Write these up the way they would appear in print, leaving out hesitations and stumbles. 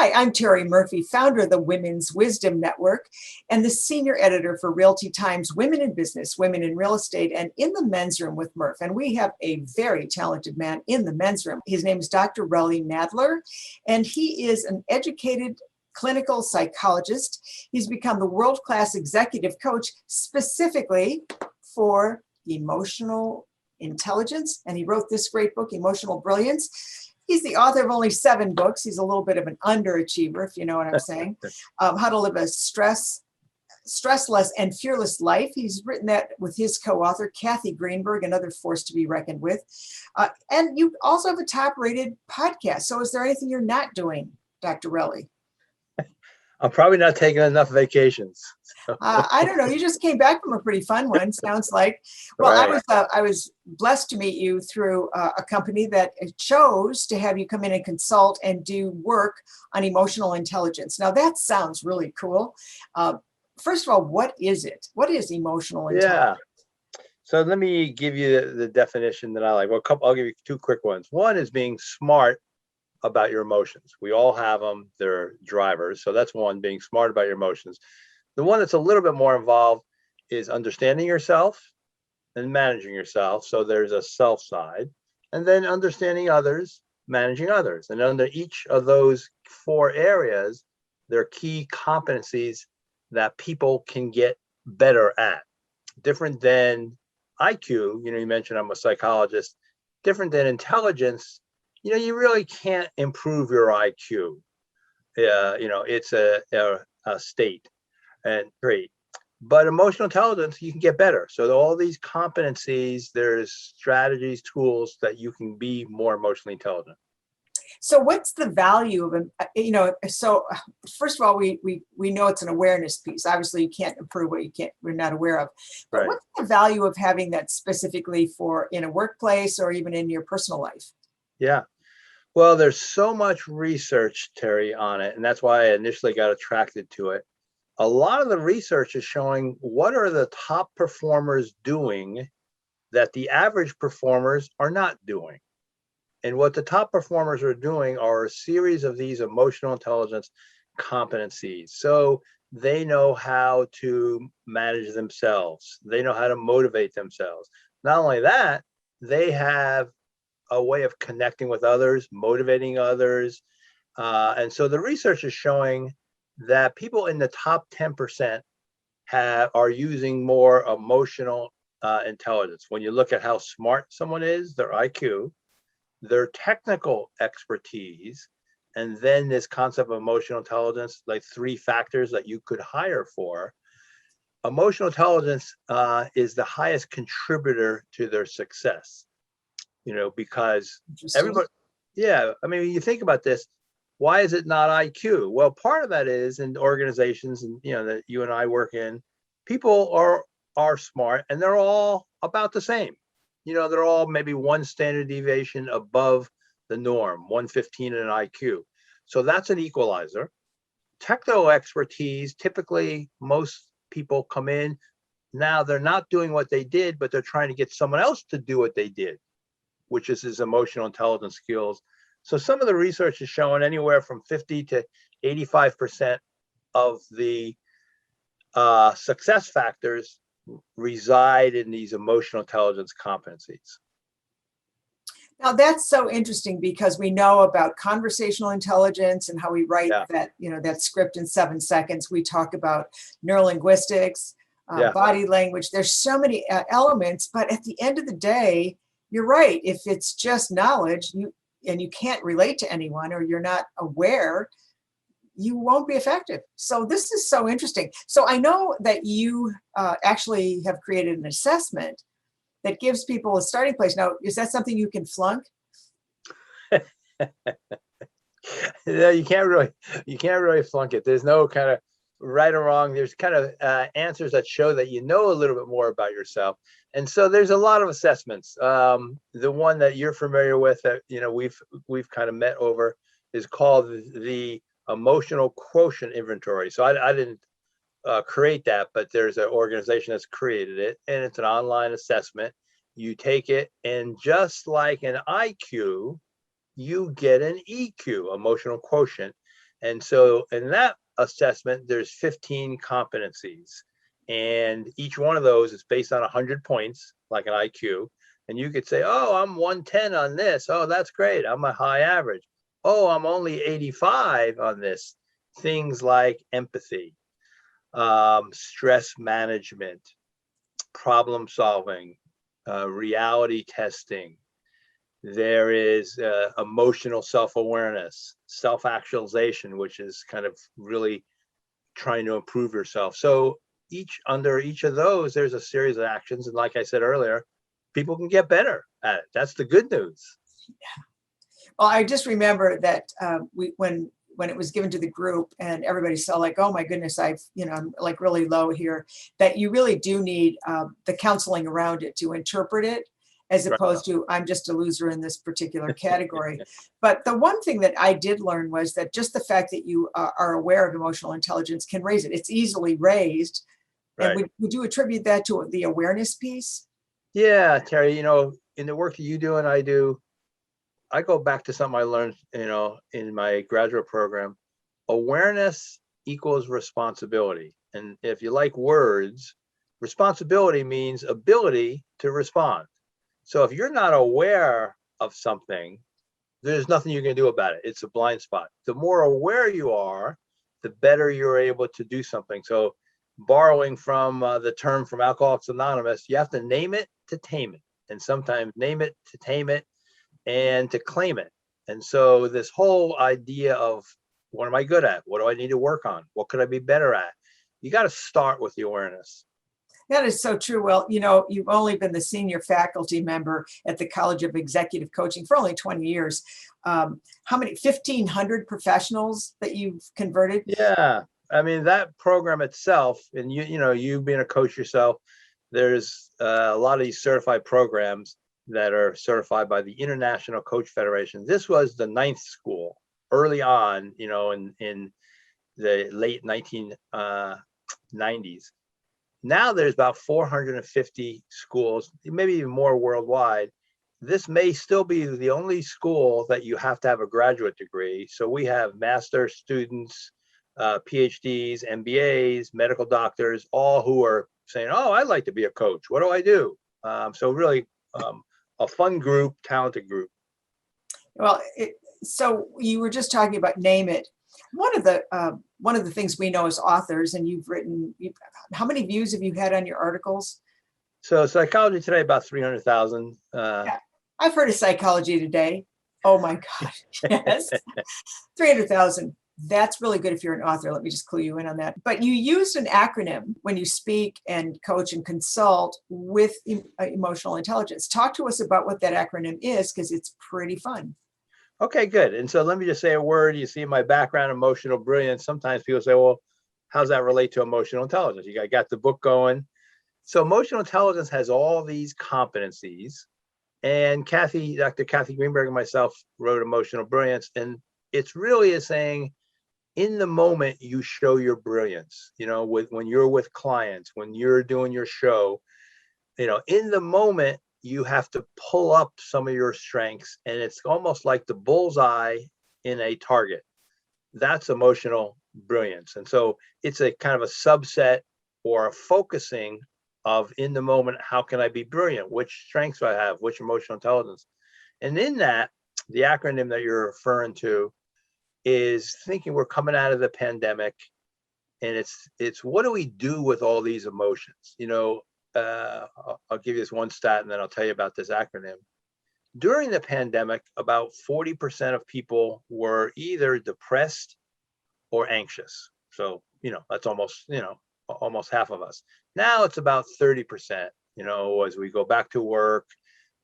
Hi, I'm Terri Murphy, founder of the Women's Wisdom Network and the senior editor for Realty Times Women in Business, Women in Real Estate, and In the Men's Room with Murph. And we have a very talented man in the men's room. His name is Dr. Relly Nadler, and he is an educated clinical psychologist. He's become the world-class executive coach specifically for emotional intelligence, and he wrote this great book, Emotional Brilliance. He's the author of only 7 books. He's a little bit of an underachiever, if you know what I'm saying. How to live a stressless and fearless life. He's written that with his co-author, Kathy Greenberg, another force to be reckoned with. And you also have a top-rated podcast. So is there anything you're not doing, Dr. Relly? I'm probably not taking enough vacations. I don't know. You just came back from a pretty fun one, sounds like. Well, right. I was blessed to meet you through a company that chose to have you come in and consult and do work on emotional intelligence. Now, that sounds really cool. First of all, what is it? What is emotional intelligence? Yeah. So let me give you the definition that I like. Well, I'll give you 2 quick ones. One is being smart about your emotions. We all have them. They're drivers. So that's one, being smart about your emotions. The one that's a little bit more involved is understanding yourself and managing yourself. So there's a self side, and then understanding others, managing others. And under each of those 4 areas, there are key competencies that people can get better at. Different than IQ, you mentioned I'm a psychologist, different than intelligence. You really can't improve your IQ. It's a state and trait. But emotional intelligence, you can get better. So all these competencies, there's strategies, tools that you can be more emotionally intelligent. So what's the value of, so first of all, we know it's an awareness piece. Obviously, you can't improve what we're not aware of. But right. What's the value of having that specifically for in a workplace or even in your personal life? Yeah. Well, there's so much research, Terry, on it, and that's why I initially got attracted to it. A lot of the research is showing what are the top performers doing that the average performers are not doing. And what the top performers are doing are a series of these emotional intelligence competencies. So they know how to manage themselves. They know how to motivate themselves. Not only that, they have a way of connecting with others, motivating others. And so the research is showing that people in the top 10% are using more emotional intelligence. When you look at how smart someone is, their IQ, their technical expertise, and then this concept of emotional intelligence, like 3 factors that you could hire for. Emotional intelligence is the highest contributor to their success. Because everybody, you think about this, why is it not IQ? Well, part of that is in organizations and, that you and I work in, people are smart and they're all about the same. They're all maybe 1 standard deviation above the norm, 115 in an IQ. So that's an equalizer. Technical expertise, typically most people come in, now they're not doing what they did, but they're trying to get someone else to do what they did, which is his emotional intelligence skills. So some of the research is showing anywhere from 50 to 85% of the success factors reside in these emotional intelligence competencies. Now that's so interesting because we know about conversational intelligence and how we write that script in 7 seconds. We talk about neurolinguistics, body language. There's so many elements, but at the end of the day, you're right. If it's just knowledge, and you can't relate to anyone or you're not aware, you won't be effective. So this is so interesting. So I know that you actually have created an assessment that gives people a starting place. Now, is that something you can flunk? No, you can't really flunk it. There's no kind of right or wrong. There's kind of answers that show that you know a little bit more about yourself. And so there's a lot of assessments. The one that you're familiar with that we've kind of met over is called the Emotional Quotient Inventory. So I didn't create that, but there's an organization that's created it, and it's an online assessment. You take it, and just like an IQ, you get an EQ, emotional quotient. And so in that assessment, there's 15 competencies. And each one of those is based on 100 points, like an IQ. And you could say, oh, I'm 110 on this. Oh, that's great. I'm a high average. Oh, I'm only 85 on this. Things like empathy, stress management, problem solving, reality testing. There is emotional self-awareness, self-actualization, which is kind of really trying to improve yourself. So under each of those, there's a series of actions. And like I said earlier, people can get better at it. That's the good news. Well, I just remember that when it was given to the group and everybody saw like, oh my goodness, I'm like really low here, that you really do need the counseling around it to interpret it, as opposed to I'm just a loser in this particular category. But the one thing that I did learn was that just the fact that you are aware of emotional intelligence can raise it. It's easily raised. Right. And would you attribute that to the awareness piece? Yeah, Terry, in the work that you do and I do, I go back to something I learned, in my graduate program. Awareness equals responsibility. And if you like words, responsibility means ability to respond. So if you're not aware of something, there's nothing you can do about it. It's a blind spot. The more aware you are, the better you're able to do something. So borrowing from the term from Alcoholics Anonymous, you have to name it to tame it. And sometimes name it to tame it and to claim it. And so this whole idea of what am I good at? What do I need to work on? What could I be better at? You got to start with the awareness. That is so true. Well, you've only been the senior faculty member at the College of Executive Coaching for only 20 years. How many, 1,500 professionals that you've converted? Yeah. I mean, that program itself, and you being a coach yourself, there's a lot of these certified programs that are certified by the International Coach Federation. This was the 9th school early on, in the late 1990s. Now there's about 450 schools, maybe even more worldwide. This may still be the only school that you have to have a graduate degree. So we have master students, PhDs, MBAs, medical doctors, all who are saying, oh, I'd like to be a coach. What do I do? So really a fun group, talented group. Well, so you were just talking about name it. One of the things we know as authors, and you've written, how many views have you had on your articles? So Psychology Today, about 300,000. Yeah, I've heard of Psychology Today. Oh my gosh, yes, 300,000. That's really good if you're an author. Let me just clue you in on that. But you used an acronym when you speak and coach and consult with emotional intelligence. Talk to us about what that acronym is, because it's pretty fun. Okay, good. And so let me just say a word. You see my background, emotional brilliance. Sometimes people say, well, how's that relate to emotional intelligence? You got the book going. So emotional intelligence has all these competencies. And Dr. Kathy Greenberg and myself wrote Emotional Brilliance. And it's really is saying, in the moment, you show your brilliance, when you're with clients, when you're doing your show, in the moment, you have to pull up some of your strengths, and it's almost like the bullseye in a target. That's emotional brilliance. And so it's a kind of a subset or a focusing of, in the moment, how can I be brilliant? Which strengths do I have? Which emotional intelligence? And in that, the acronym that you're referring to is thinking we're coming out of the pandemic, and it's what do we do with all these emotions? I'll give you this one stat and then I'll tell you about this acronym. During the pandemic, about 40% of people were either depressed or anxious. So, that's almost half of us. Now it's about 30%, as we go back to work.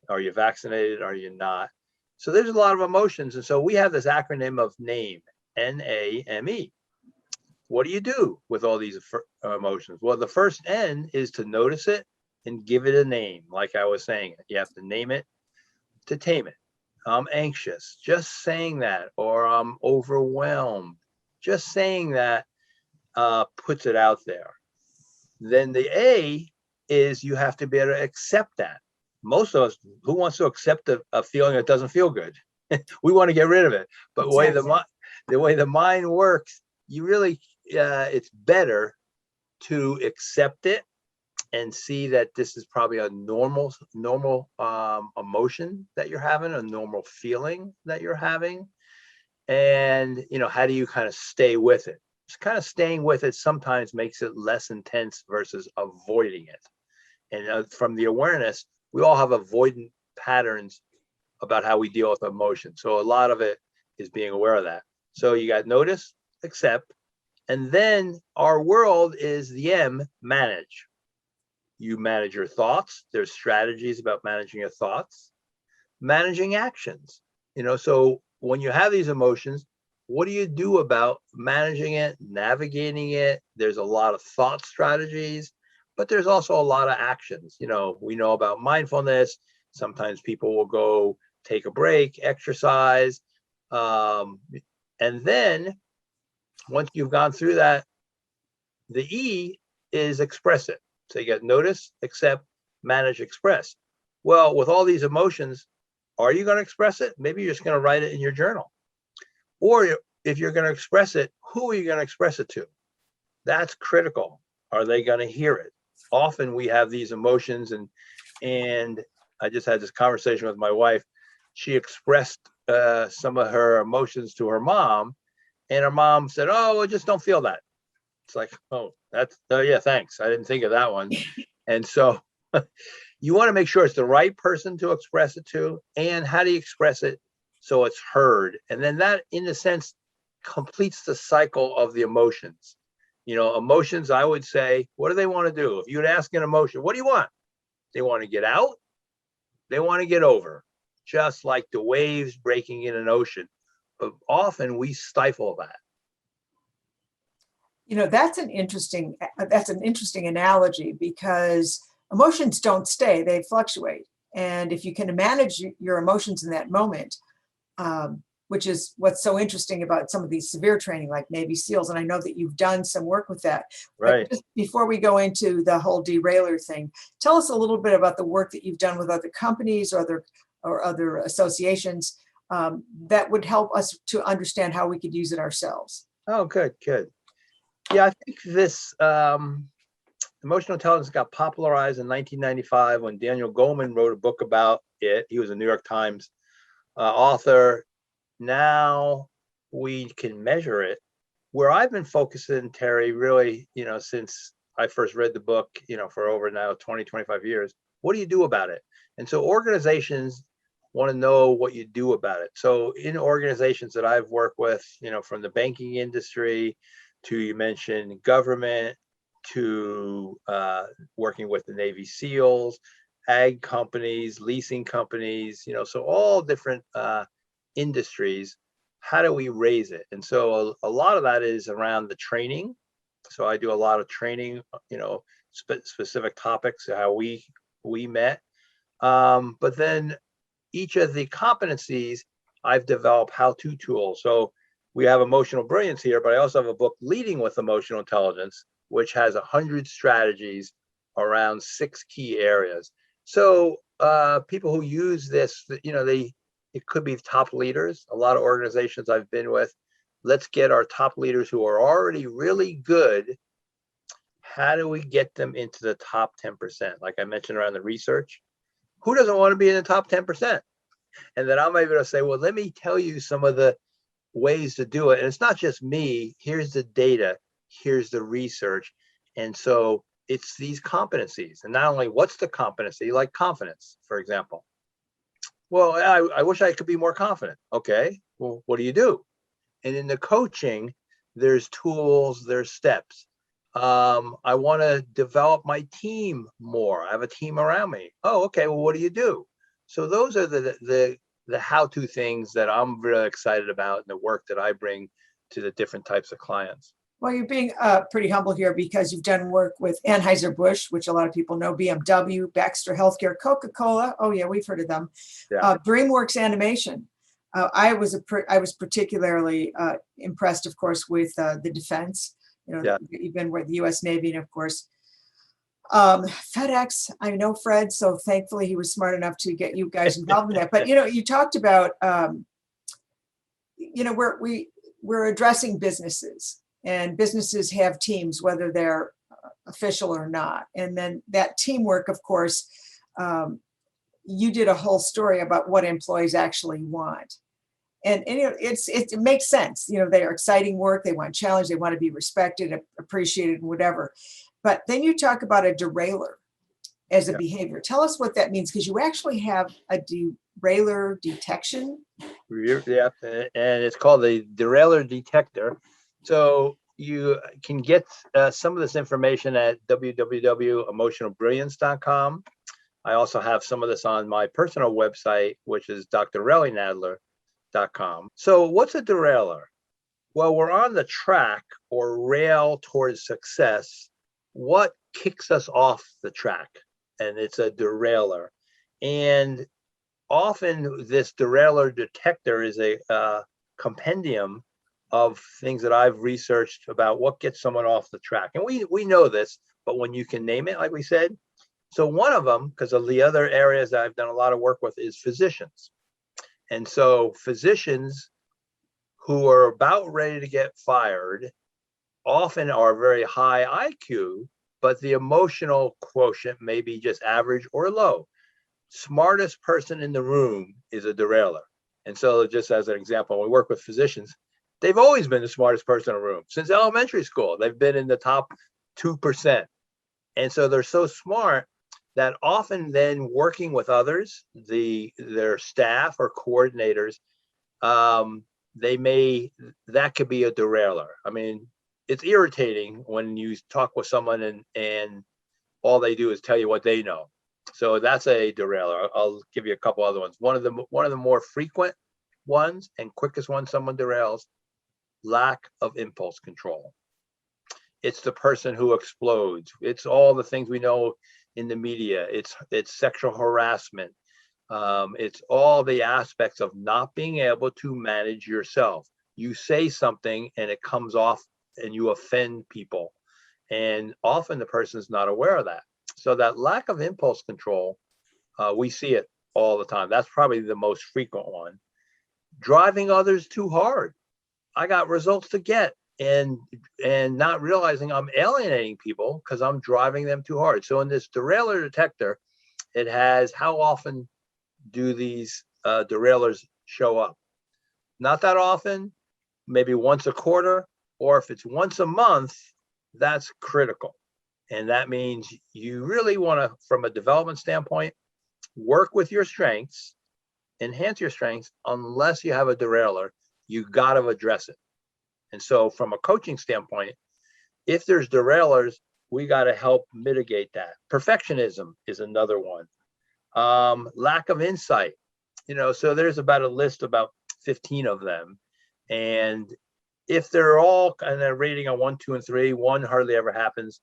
Are you vaccinated? Are you not? So there's a lot of emotions. And so we have this acronym of NAME, NAME. What do you do with all these emotions? Well, the first N is to notice it and give it a name. Like I was saying, you have to name it to tame it. I'm anxious, just saying that, or I'm overwhelmed. Just saying that puts it out there. Then the A is you have to be able to accept that. Most of us, who wants to accept a feeling that doesn't feel good? We want to get rid of it. But exactly. the way the mind works, you really, it's better to accept it and see that this is probably a normal emotion that you're having, a normal feeling that you're having. And, how do you kind of stay with it? Just kind of staying with it sometimes makes it less intense versus avoiding it. And from the awareness, we all have avoidant patterns about how we deal with emotion. So a lot of it is being aware of that. So you got notice, accept, and then our world is the M, manage. You manage your thoughts. There's strategies about managing your thoughts, managing actions. So when you have these emotions, what do you do about managing it, navigating it? There's a lot of thought strategies, but there's also a lot of actions. We know about mindfulness. Sometimes people will go take a break, exercise. And then once you've gone through that, the E is express it. So you got notice, accept, manage, express. Well, with all these emotions, are you going to express it? Maybe you're just going to write it in your journal. Or if you're going to express it, who are you going to express it to? That's critical. Are they going to hear it? Often we have these emotions, and I just had this conversation with my wife. She expressed some of her emotions to her mom, and her mom said, "Oh, well, just don't feel that." It's like, oh, yeah, thanks. I didn't think of that one. And so you want to make sure it's the right person to express it to, and how do you express it so it's heard? And then that, in a sense, completes the cycle of the emotions. Emotions, I would say, what do they want to do? If you'd ask an emotion, what do you want? They want to get out. They want to get over, just like the waves breaking in an ocean. But often we stifle that. That's an interesting analogy, because emotions don't stay, they fluctuate. And if you can manage your emotions in that moment, which is what's so interesting about some of these severe training, like Navy SEALs, and I know that you've done some work with that. Right. But just before we go into the whole derailer thing, tell us a little bit about the work that you've done with other companies or other associations that would help us to understand how we could use it ourselves. Oh, good. Yeah, I think this emotional intelligence got popularized in 1995 when Daniel Goleman wrote a book about it. He was a New York Times author. Now we can measure it. Where I've been focusing, Terry, really, since I first read the book, for over now 20, 25 years, what do you do about it? And so organizations want to know what you do about it. So in organizations that I've worked with, from the banking industry to, you mentioned, government, to working with the Navy SEALs, ag companies, leasing companies, so all different industries, how do we raise it? And so a lot of that is around the training. So I do a lot of training, specific topics, how we met. But then each of the competencies, I've developed how-to tools. So we have Emotional Brilliance here, but I also have a book, Leading with Emotional Intelligence, which has 100 strategies around 6 key areas. So people who use this, it could be top leaders. A lot of organizations I've been with, let's get our top leaders who are already really good. How do we get them into the top 10%? Like I mentioned around the research, who doesn't want to be in the top 10%? And then I'm able to say, well, let me tell you some of the ways to do it. And it's not just me. Here's the data. Here's the research. And so it's these competencies. And not only what's the competency, like confidence, for example. Well, I wish I could be more confident. Okay, well, what do you do? And in the coaching, there's tools, there's steps. I want to develop my team more. I have a team around me. Oh, okay, well, what do you do? So those are the how-to things that I'm really excited about in the work that I bring to the different types of clients. Well, you're being pretty humble here, because you've done work with Anheuser-Busch, which a lot of people know, BMW, Baxter Healthcare, Coca-Cola. Oh yeah, we've heard of them. Yeah. DreamWorks Animation. I was particularly impressed, of course, with the defense. Yeah. You've been with the U.S. Navy, and of course, FedEx. I know Fred, so thankfully he was smart enough to get you guys involved in that. But you talked about, we're addressing businesses, and businesses have teams, whether they're official or not. And then that teamwork, of course, you did a whole story about what employees actually want. And you know, it makes sense. You know, they are exciting work. They want challenge. They want to be respected, appreciated, and whatever. But then you talk about a derailer as a behavior. Tell us what that means, because you actually have a derailer detection. Yeah, and it's called the derailer detector. So you can get some of this information at www.EmotionalBrilliance.com. I also have some of this on my personal website, which is drrellynadler.com. So what's a derailer? Well, we're on the track or rail towards success. What kicks us off the track? And it's a derailer. And often this derailer detector is a compendium of things that I've researched about what gets someone off the track. And we know this, but when you can name it, like we said. So one of them, because of the other areas that I've done a lot of work with, is physicians. And so physicians who are about ready to get fired often are very high IQ, but the emotional quotient may be just average or low. Smartest person in the room is a derailer. And so just as an example, when we work with physicians, they've always been the smartest person in the room since elementary school. They've been in the top 2%. And so they're so smart that often then working with others, their staff or coordinators, that could be a derailer. I mean, it's irritating when you talk with someone and all they do is tell you what they know. So that's a derailer. I'll give you a couple other ones. One of the more frequent ones and quickest ones someone derails: lack of impulse control. It's the person who explodes. It's all the things we know in the media. It's sexual harassment. It's all the aspects of not being able to manage yourself. You say something and it comes off and you offend people. And often the person's not aware of that. So that lack of impulse control, we see it all the time. That's probably the most frequent one. Driving others too hard. I got results to get, and not realizing I'm alienating people because I'm driving them too hard. So in this derailer detector, it has how often do these derailers show up? Not that often, maybe once a quarter, or if it's once a month, that's critical. And that means you really want to, from a development standpoint, work with your strengths, enhance your strengths. Unless you have a derailer, you got to address it. And so from a coaching standpoint, if there's derailers, we got to help mitigate that. Perfectionism is another one. Lack of insight, so there's about a list, about 15 of them. And if they're all kind of rating on 1, 2, and 3, 1 hardly ever happens,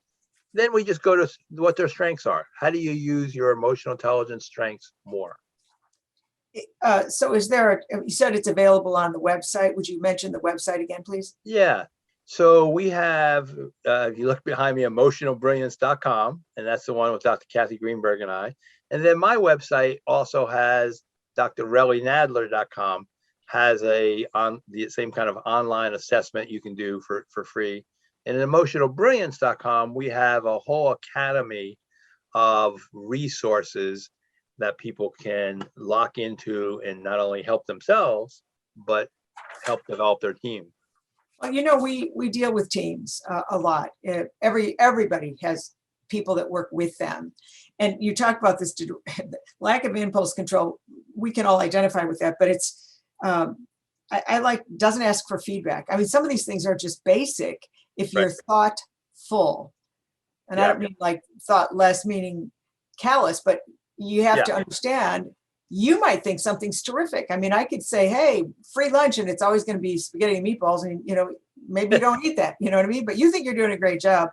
then we just go to what their strengths are. How do you use your emotional intelligence strengths more? So is there, you said it's available on the website. Would you mention the website again, please? Yeah. So we have, if you look behind me, EmotionalBrilliance.com, and that's the one with Dr. Kathy Greenberg and I. And then my website also has drrellynadler.com, has the same kind of online assessment you can do for free. And in EmotionalBrilliance.com, we have a whole academy of resources that people can lock into and not only help themselves, but help develop their team. Well, we deal with teams a lot. Everybody has people that work with them. And you talk about this lack of impulse control. We can all identify with that, but it's, I like, doesn't ask for feedback. I mean, some of these things are just basic if you're thoughtful. And I don't mean like thoughtless, meaning callous, but you have to understand, you might think something's terrific. I mean, I could say, hey, free lunch, and it's always going to be spaghetti and meatballs. And, maybe you don't eat that, you know what I mean? But you think you're doing a great job.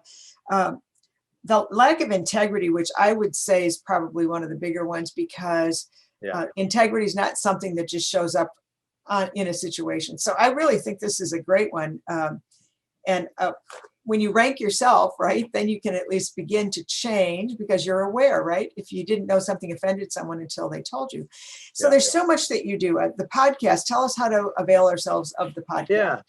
The lack of integrity, which I would say is probably one of the bigger ones, because integrity is not something that just shows up in a situation. So I really think this is a great one. And when you rank yourself, right, then you can at least begin to change because you're aware, right? If you didn't know something offended someone until they told you. So there's so much that you do. The podcast, tell us how to avail ourselves of the podcast. Yeah.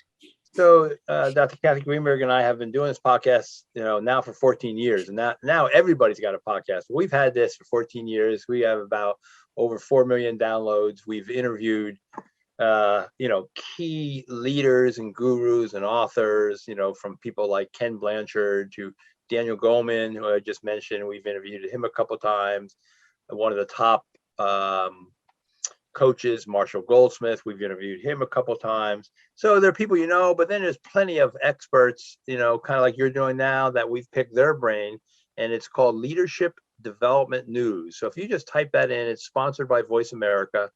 So Dr. Kathy Greenberg and I have been doing this podcast, now for 14 years, and now everybody's got a podcast. We've had this for 14 years. We have about over 4 million downloads. We've interviewed, key leaders and gurus and authors, from people like Ken Blanchard to Daniel Goleman, who I just mentioned. We've interviewed him a couple times. One of the top coaches, Marshall Goldsmith, we've interviewed him a couple times. So there are people, but then there's plenty of experts, kind of like you're doing now, that we've picked their brain, and it's called Leadership Development News. So if you just type that in, it's sponsored by Voice America.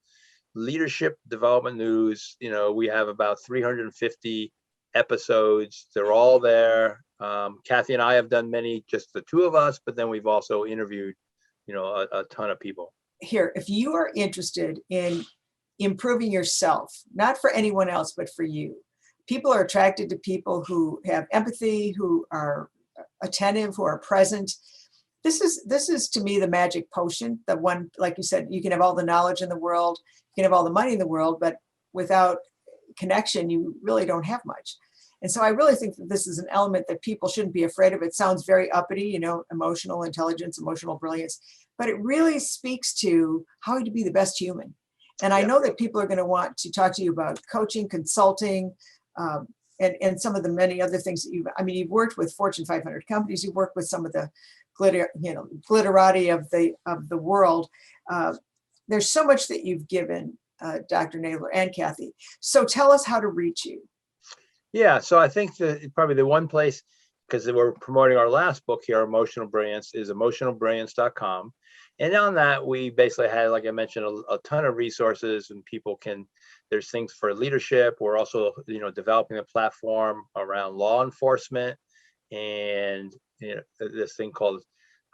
Leadership Development News. We have about 350 episodes. They're all there. Kathy and I have done many, just the two of us, but then we've also interviewed, a ton of people. Here, if you are interested in improving yourself, not for anyone else, but for you, people are attracted to people who have empathy, who are attentive, who are present. This is to me the magic potion. The one, like you said, you can have all the knowledge in the world, you can have all the money in the world, but without connection, you really don't have much. And so I really think that this is an element that people shouldn't be afraid of. It sounds very uppity, emotional intelligence, emotional brilliance, but it really speaks to how to be the best human. And I know that people are going to want to talk to you about coaching, consulting, and some of the many other things that you've worked with Fortune 500 companies, you've worked with some of the glitterati of the world. There's so much that you've given, Dr. Nadler and Kathy. So tell us how to reach you. Yeah, so I think that probably the one place, because we're promoting our last book here, Emotional Brilliance, is EmotionalBrilliancecom. And on that, we basically had, like I mentioned, a ton of resources, and there's things for leadership. We're also, developing a platform around law enforcement, and this thing called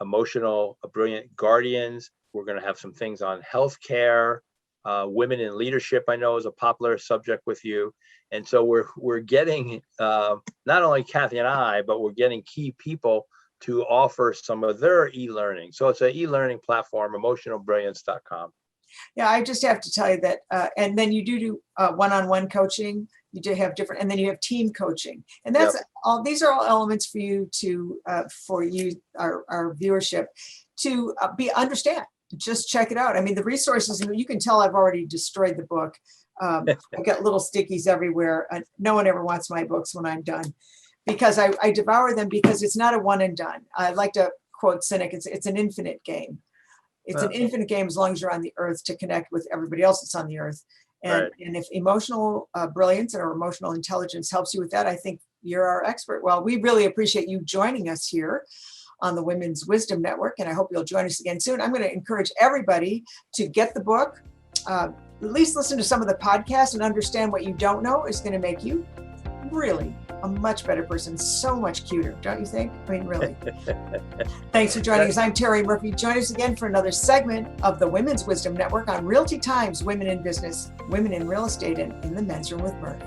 Emotional Brilliant Guardians. We're going to have some things on healthcare. Women in leadership, I know, is a popular subject with you. And so we're getting, not only Kathy and I, but we're getting key people to offer some of their e-learning. So it's an e-learning platform, EmotionalBrilliance.com. Yeah, I just have to tell you that, and then you do one-on-one coaching. You do have different, and then you have team coaching, and that's all. These are all elements for you to, our viewership, to understand. Just check it out. I mean, the resources, you can tell I've already destroyed the book. I've got little stickies everywhere. No one ever wants my books when I'm done, because I devour them, because it's not a one and done. I like to quote Cynic, it's an infinite game. It's an infinite game as long as you're on the earth, to connect with everybody else that's on the earth. And if emotional brilliance or emotional intelligence helps you with that, I think you're our expert. Well, we really appreciate you joining us here on the Women's Wisdom Network, and I hope you'll join us again soon. I'm going to encourage everybody to get the book, at least listen to some of the podcasts and understand what you don't know. Is going to make you really a much better person, so much cuter, don't you think? I mean, really. Thanks for joining us. I'm Terri Murphy. Join us again for another segment of the Women's Wisdom Network on Realty Times, Women in Business, Women in Real Estate, and in the Men's Room with Murph.